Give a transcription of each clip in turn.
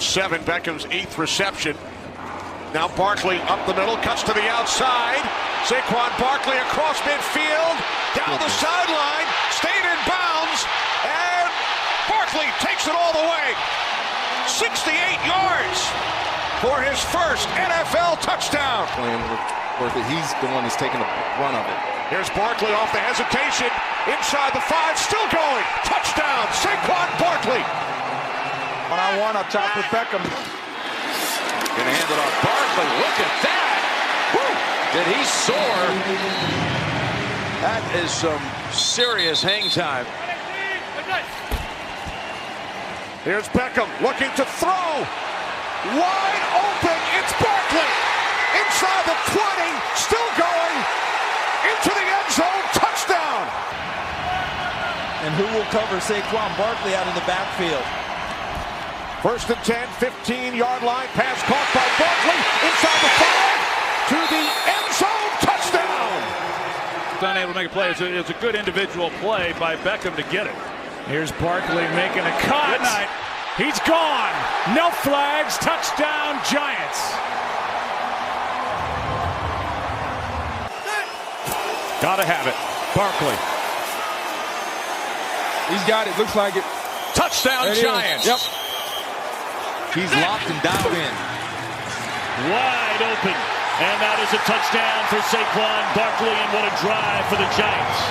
7, Beckham's 8th reception. Now Barkley up the middle, cuts to the outside. Saquon Barkley across midfield, down the sideline, stayed in bounds, and Barkley takes it all the way. 68 yards for his first NFL touchdown. He's the one that's taking the run of it. Here's Barkley off the hesitation, inside the 5, still going. Touchdown, Saquon Barkley. One-on-one up top with Beckham. Gonna hand it off Barkley. Look at that. Woo! Did he soar? That is some serious hang time. Here's Beckham looking to throw. Wide open. It's Barkley. Inside the 20. Still going. Into the end zone. Touchdown. And who will cover Saquon Barkley out in the backfield? First and 10, 15-yard line. Pass caught by Barkley. Inside the 5. To the end zone. Touchdown. Unable to make a play. It's a good individual play by Beckham to get it. Here's Barkley making a cut. Good night. He's gone. No flags. Touchdown, Giants. Gotta have it. Barkley. He's got it. Looks like it. Touchdown, Giants. Yep. He's locked and dialed in. Wide open. And that is a touchdown for Saquon Barkley, and what a drive for the Giants.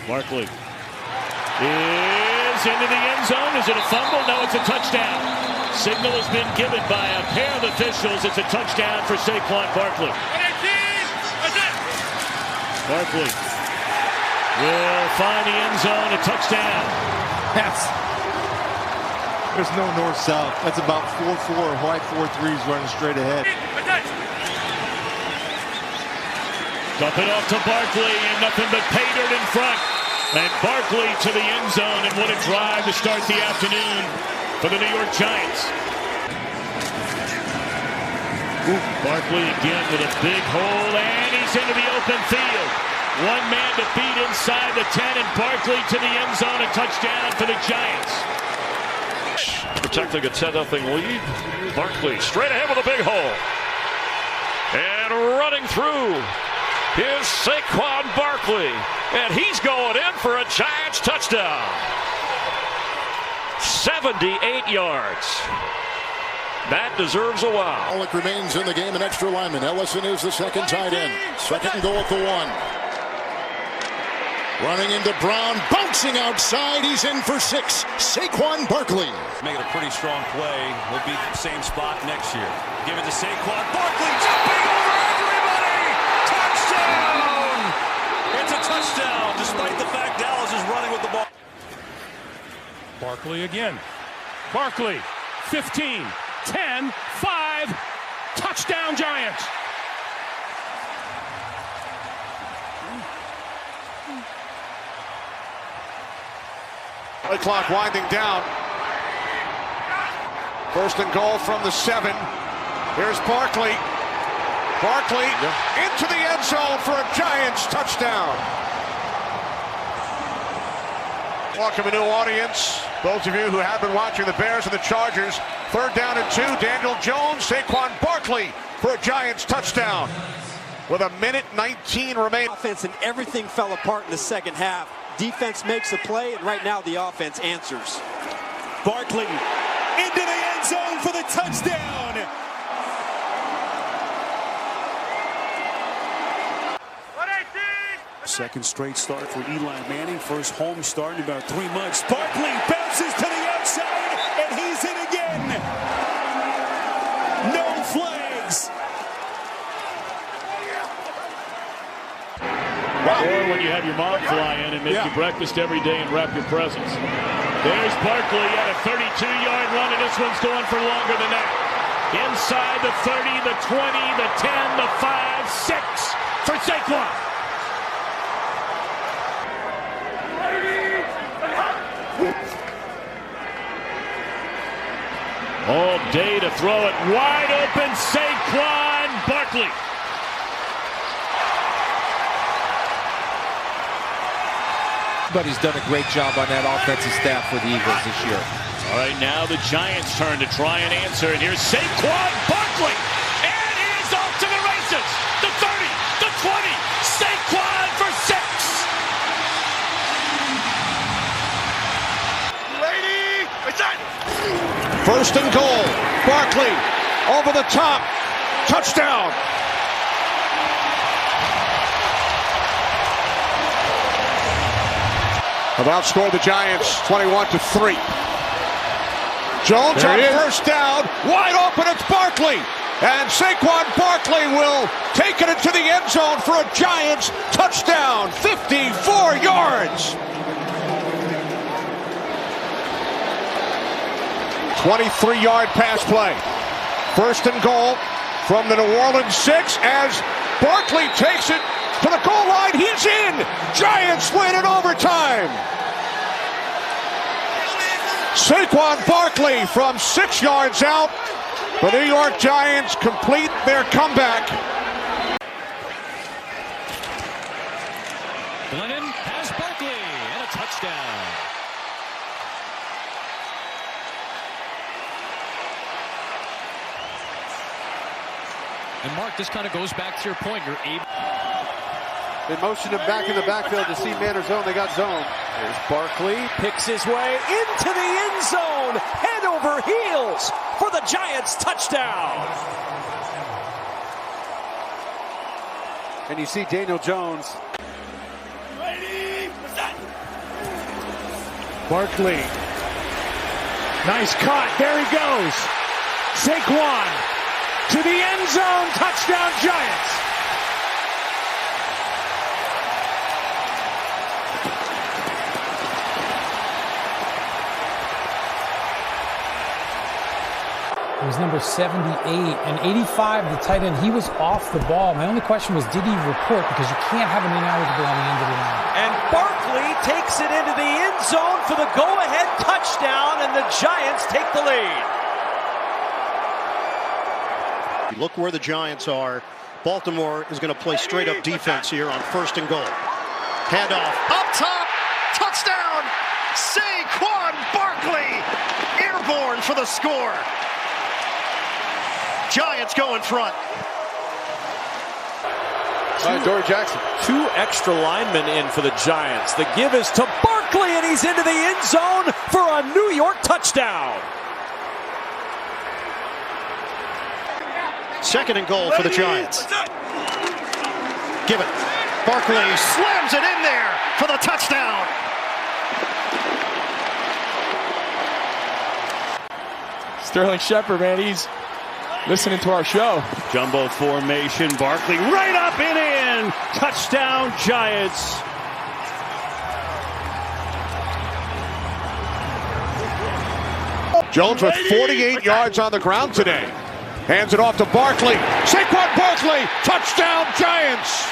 Barkley is into the end zone. Is it a fumble? No, it's a touchdown. Signal has been given by a pair of officials. It's a touchdown for Saquon Barkley. Barkley will find the end zone. A touchdown. There's no north-south. That's about 4-4, white 4-3s running straight ahead. Dump it off to Barkley, and nothing but pay dirt in front. And Barkley to the end zone, and what a drive to start the afternoon for the New York Giants. Barkley again with a big hole, and he's into the open field. One man to beat inside the 10, and Barkley to the end zone, a touchdown for the Giants. Protecting a 10-0 lead. Barkley straight ahead with a big hole. And running through is Saquon Barkley. And he's going in for a Giants touchdown. 78 yards. That deserves a wow. Pollock remains in the game, an extra lineman. Ellison is the second tight end. Second and goal at the 1. Running into Brown, bouncing outside. He's in for 6. Saquon Barkley. Making a pretty strong play. He'll be the same spot next year. Give it to Saquon Barkley, jumping over everybody. Touchdown! It's a touchdown, despite the fact Dallas is running with the ball. Barkley again. Barkley, 15, 10, 5. Touchdown, Giants. Play clock winding down. First and goal from the 7. Here's Barkley. Barkley into the end zone for a Giants touchdown. Welcome a new audience. Those of you who have been watching the Bears and the Chargers. 3rd down and 2. Daniel Jones, Saquon Barkley for a Giants touchdown. With a minute 19 remaining. Offense and everything fell apart in the second half. Defense makes a play, and right now the offense answers. Barkley into the end zone for the touchdown. Second straight start for Eli Manning. First home start in about 3 months. Barkley bounces to the outside, and he's in again. No flags. Or when you have your mom fly in and make you breakfast every day and wrap your presents. There's Barkley at a 32-yard run, and this one's going for longer than that. Inside the 30, the 20, the 10, the 5, 6 for Saquon. All day to throw it wide open. Saquon Barkley. But he's done a great job on that offensive staff for the Eagles this year. All right, now the Giants' turn to try and answer. And here's Saquon Barkley. And he is off to the races. The 30, the 20. Saquon for 6. Ready, set. First and goal. Barkley over the top. Touchdown. Have outscored the Giants 21-3. Jones on first down, wide open, it's Barkley. And Saquon Barkley will take it into the end zone for a Giants touchdown, 54 yards. 23-yard pass play. First and goal from the New Orleans 6 as Barkley takes it to the goal line. He's in. Giants win in overtime. Saquon Barkley from 6 yards out. The New York Giants complete their comeback. Glennon has Barkley and a touchdown. And Mark, this kind of goes back to your point. You're able. They motioned him back in the backfield to see man or zone. They got zone. There's Barkley, picks his way into the end zone, head over heels for the Giants touchdown. And you see Daniel Jones. Ready, set. Barkley. Nice cut. There he goes. Saquon to the end zone. Touchdown Giants. It was number 78 and 85, the tight end. He was off the ball. My only question was, did he report? Because you can't have an ineligible on the end of the line. And Barkley takes it into the end zone for the go-ahead touchdown, and the Giants take the lead. Look where the Giants are. Baltimore is going to play straight-up defense here on first and goal. Handoff up top, touchdown! Saquon Barkley, airborne for the score. Giants go in front. Dory Jackson. 2 extra linemen in for the Giants. The give is to Barkley, and he's into the end zone for a New York touchdown. Second and goal for the Giants. Give it. Barkley slams it in there for the touchdown. Sterling Shepard, man, he's listening to our show. Jumbo formation. Barkley right up and in. Touchdown Giants. Jones with 48 yards on the ground today. Hands it off to Barkley. Saquon Barkley, touchdown Giants.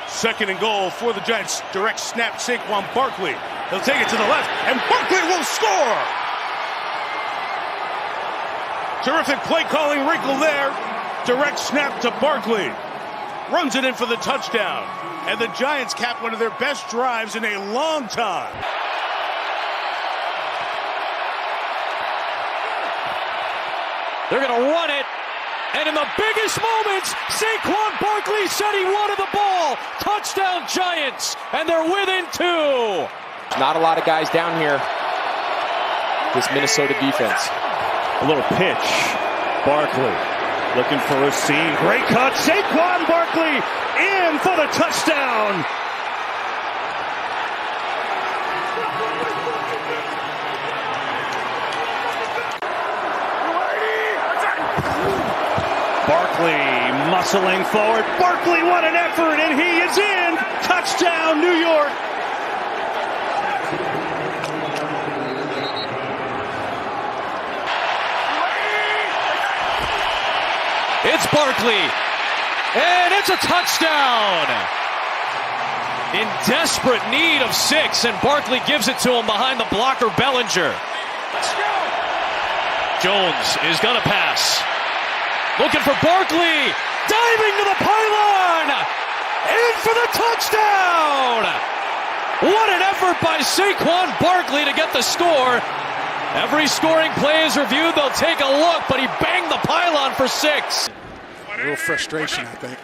Second and goal for the Giants. Direct snap, Saquon Barkley. He'll take it to the left, and Barkley will score. Terrific play calling wrinkle there. Direct snap to Barkley. Runs it in for the touchdown. And the Giants cap one of their best drives in a long time. They're going to run it. And in the biggest moments, Saquon Barkley said he wanted the ball. Touchdown Giants, and they're within 2. Not a lot of guys down here. This Minnesota defense. A little pitch. Barkley looking for a seam. Great cut. Saquon Barkley in for the touchdown. Barkley muscling forward. Barkley, what an effort, and he is in. Touchdown, New York. It's Barkley, and it's a touchdown. In desperate need of 6, and Barkley gives it to him behind the blocker Bellinger. Jones is going to pass. Looking for Barkley. Diving to the pylon. In for the touchdown. What an effort by Saquon Barkley to get the score. Every scoring play is reviewed. They'll take a look, but he banged the pylon for 6. A little frustration, I think.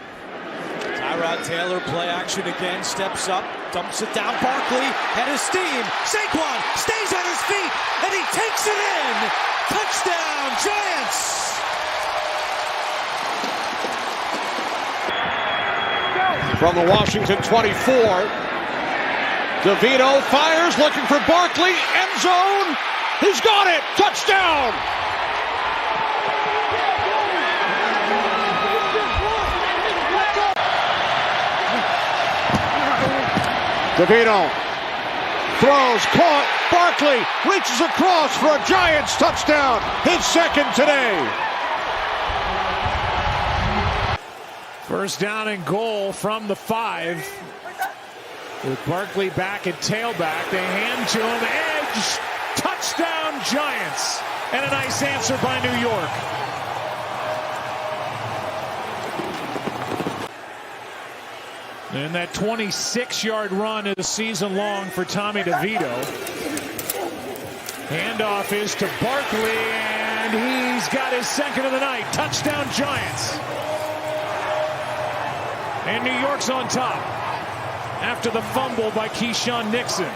Tyrod Taylor, play action again, steps up, dumps it down. Barkley had his steam. Saquon stays on his feet, and he takes it in. Touchdown, Giants! From the Washington 24, DeVito fires, looking for Barkley, end zone. He's got it, touchdown! DeVito throws, caught, Barkley reaches across for a Giants touchdown, his second today. First down and goal from the 5. With Barkley back at tailback, they hand to him, edge, touchdown Giants. And a nice answer by New York. And that 26-yard run is season long for Tommy DeVito. Handoff is to Barkley, and he's got his second of the night. Touchdown Giants. And New York's on top after the fumble by Keyshawn Nixon.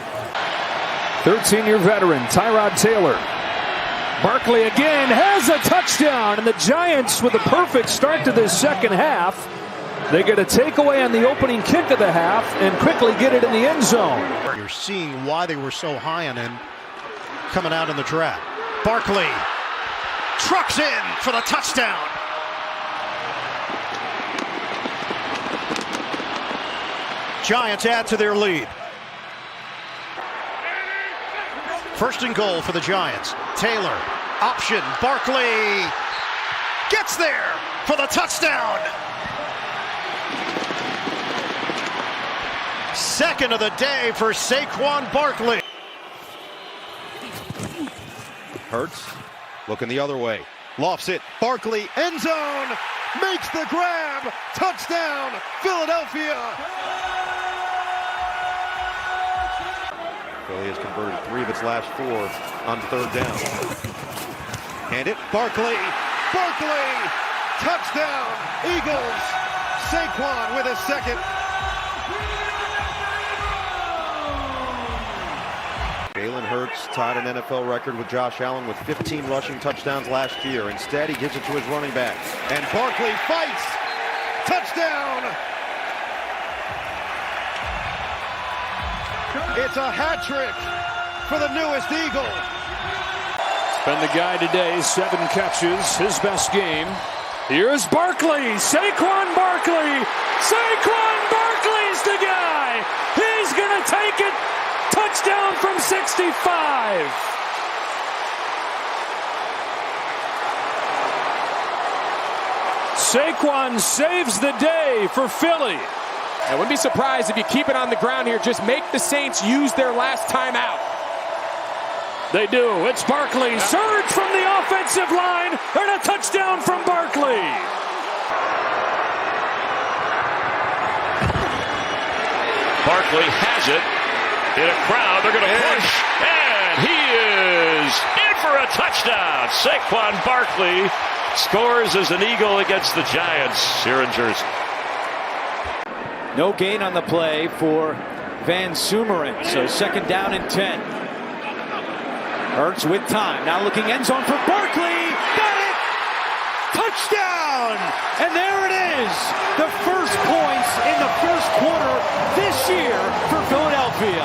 13-year veteran Tyrod Taylor. Barkley again has a touchdown, and the Giants with a perfect start to this second half. They get a takeaway on the opening kick of the half and quickly get it in the end zone. You're seeing why they were so high on him coming out in the draft. Barkley trucks in for the touchdown. Giants add to their lead. First and goal for the Giants. Taylor, option, Barkley gets there for the touchdown. Second of the day for Saquon Barkley. Hurts looking the other way. Lofts it. Barkley, end zone, makes the grab. Touchdown, Philadelphia. Philly has converted 3 of its last 4 on third down. And it, Barkley, touchdown, Eagles. Saquon with his second. Jalen Hurts tied an NFL record with Josh Allen with 15 rushing touchdowns last year. Instead, he gives it to his running back. And Barkley fights. Touchdown. It's a hat trick for the newest Eagle. It's been the guy today, 7 catches, his best game. Here's Barkley, Saquon Barkley. Saquon Barkley's the guy. He's going to take it. Touchdown from 65. Saquon saves the day for Philly. I wouldn't be surprised if you keep it on the ground here. Just make the Saints use their last timeout. They do. It's Barkley. Surge from the offensive line. And a touchdown from Barkley. Barkley has it. In a crowd, they're going to push. And he is in for a touchdown. Saquon Barkley scores as an Eagle against the Giants here in Jersey. No gain on the play for Van Sumeren. So second down and 10. Hurts with time. Now looking end zone for Barkley. Got it! Touchdown! And there it is. The first points in the first quarter this year for Philadelphia.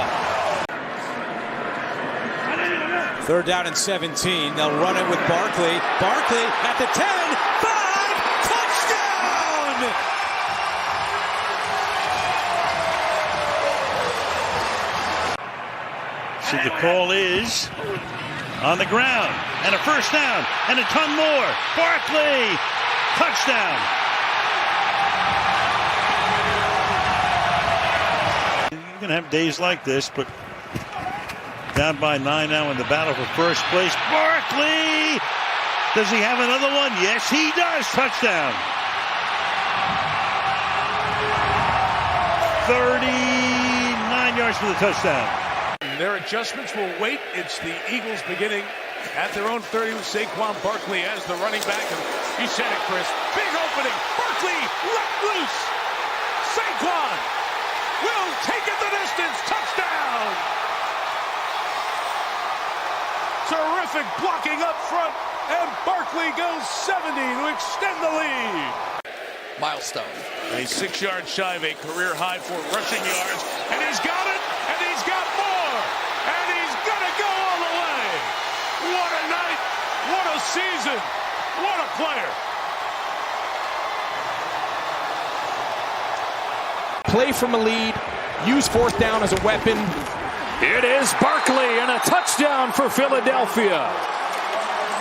Third down and 17. They'll run it with Barkley. Barkley at the 10. 5. Touchdown! So the call is on the ground, and a first down, and a ton more. Barkley, touchdown. You're going to have days like this, but down by 9 now in the battle for first place. Barkley Does he have another one? Yes, he does. Touchdown. 39 yards for the touchdown. Their adjustments will wait. It's the Eagles beginning at their own 30 with Saquon Barkley as the running back. And you said it, Chris. Big opening. Barkley let loose. Saquon will take it the distance. Touchdown. Terrific blocking up front. And Barkley goes 70 to extend the lead. Milestone. A 6-yard shy of a career high for rushing yards. And he's got it. And he's got more. And he's going to go all the way. What a night. What a season. What a player. Play from a lead. Use fourth down as a weapon. It is Barkley and a touchdown for Philadelphia.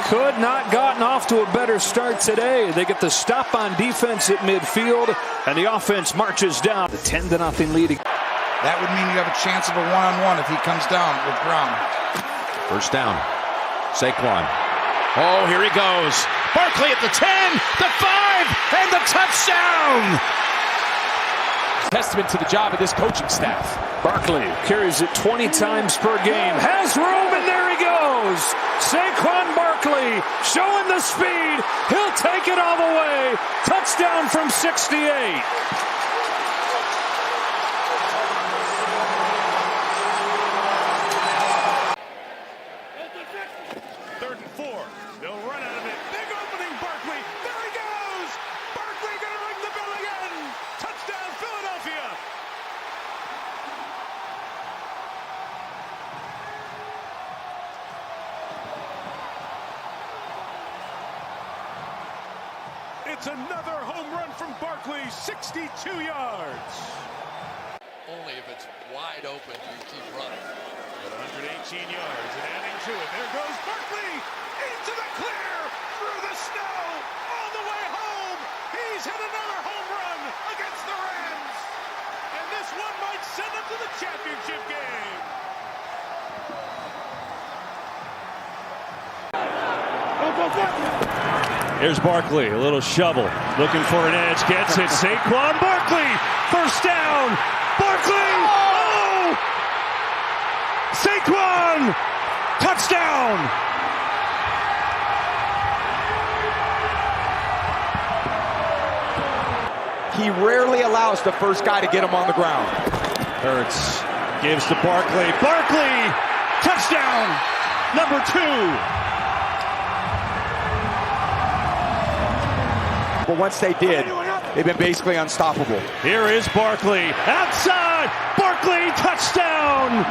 Could not gotten off to a better start today. They get the stop on defense at midfield, and the offense marches down. The 10-0 lead. That would mean you have a chance of a one-on-one if he comes down with Brown. First down. Saquon. Oh, here he goes. Barkley at the 10, the 5, and the touchdown. Testament to the job of this coaching staff. Barkley carries it 20 times per game. Has room, and there he goes. Saquon Barkley showing the speed. He'll take it all the way. Touchdown from 68. Third and 4. They'll run out of it. Big opening, Barkley. There he goes. Barkley going to ring the bell again. Touchdown, Philadelphia. It's another home run from Barkley, 62 yards. Only if it's wide open, you keep running. At 118 yards and adding to it. There goes Barkley into the clear, through the snow, all the way home. He's hit another home run against the Rams. And this one might send them to the championship game. Here's Barkley, a little shovel, looking for an edge, gets it. Saquon Barkley, first down. Barkley, oh! Saquon, touchdown. He rarely allows the first guy to get him on the ground. Hurts gives to Barkley. Barkley, touchdown, number 2. But once they did, they've been basically unstoppable. Here is Barkley outside. Barkley touchdown.